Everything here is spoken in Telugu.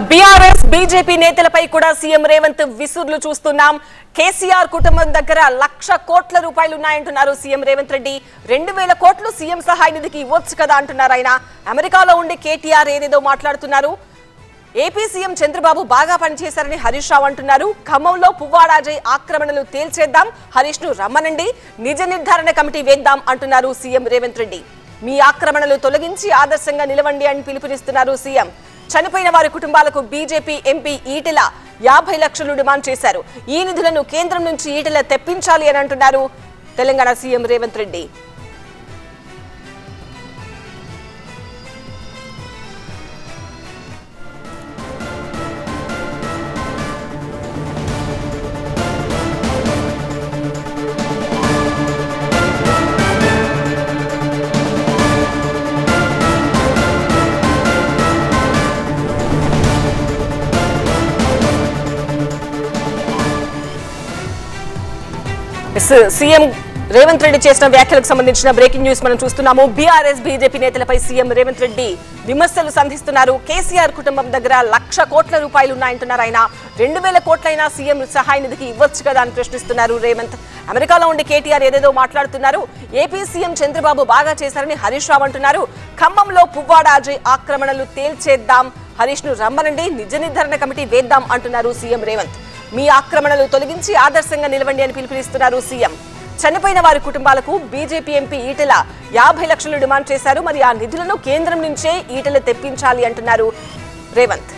బీఆర్ఎస్ బీజేపీ నేతలపై కూడా సీఎం రేవంత్ విసుర్లు చూస్తున్నాం. కేసీఆర్ కుటుంబం దగ్గర 1,00,000 కోట్ల రూపాయలు ఉన్నాయంటున్నారు సీఎం రేవంత్ రెడ్డి. 2,000 కోట్లు సీఎం సహాయ నిధికి ఇవ్వచ్చు కదా అంటున్నారు ఆయన. అమెరికాలో ఉండి కేటీఆర్ ఏదేదో మాట్లాడుతున్నారు. ఏపీ సీఎం చంద్రబాబు బాగా పనిచేశారని హరీష్ రావు అంటున్నారు. ఖమ్మంలో పువ్వాడ అజయ్ ఆక్రమణలు తేల్చేద్దాం, హరీష్ ను రమ్మనండి, నిజ నిర్ధారణ కమిటీ వేద్దాం అంటున్నారు సీఎం రేవంత్ రెడ్డి. మీ ఆక్రమణలు తొలగించి ఆదర్శంగా నిలవండి అని పిలుపునిస్తున్నారు సీఎం. చనిపోయిన వారి కుటుంబాలకు బీజేపీ ఎంపీ ఈటెల 50 లక్షలు డిమాండ్ చేశారు. ఈ నిధులను కేంద్రం నుంచి ఈటెల తెప్పించాలి అని అంటున్నారు తెలంగాణ సీఎం రేవంత్ రెడ్డి. సీఎం రేవంత్ రెడ్డి చేసిన వ్యాఖ్యలకు సంబంధించిన బ్రేకింగ్ న్యూస్ మనం చూస్తున్నాము. బీఆర్ఎస్ బీజేపీ నేతలపై సీఎం రేవంత్ రెడ్డి విమర్శలు సంధిస్తున్నారు. కేసీఆర్ కుటుంబం దగ్గర 1,00,000 కోట్ల రూపాయలు ఉన్నాయంటున్నారు ఆయన. 2,000 కోట్లైనా సీఎం సహాయ నిధికి ఇవ్వచ్చు కదా అని ప్రశ్నిస్తున్నారు రేవంత్. అమెరికాలో ఉండి కేటీఆర్ ఏదేదో మాట్లాడుతున్నారు. ఏపీ సీఎం చంద్రబాబు బాగా చేశారని హరీష్ రావు అంటున్నారు. ఖమ్మంలో పువ్వాడ అజయ్ ఆక్రమణలు తేల్చేద్దాం, హరీష్ ను రమ్మనండి, నిజ నిర్ధారణ కమిటీ వేద్దాం అంటున్నారు సీఎం రేవంత్. మీ ఆక్రమణలు తొలగించి ఆదర్శంగా నిలవండి అని పిలుపునిస్తున్నారు సీఎం. చనిపోయిన వారి కుటుంబాలకు బీజేపీ ఎంపీ ఈటెల 50 లక్షలు డిమాండ్ చేశారు. మరి ఆ నిధులను కేంద్రం నుంచే ఈటెల తెప్పించాలి అంటున్నారు రేవంత్.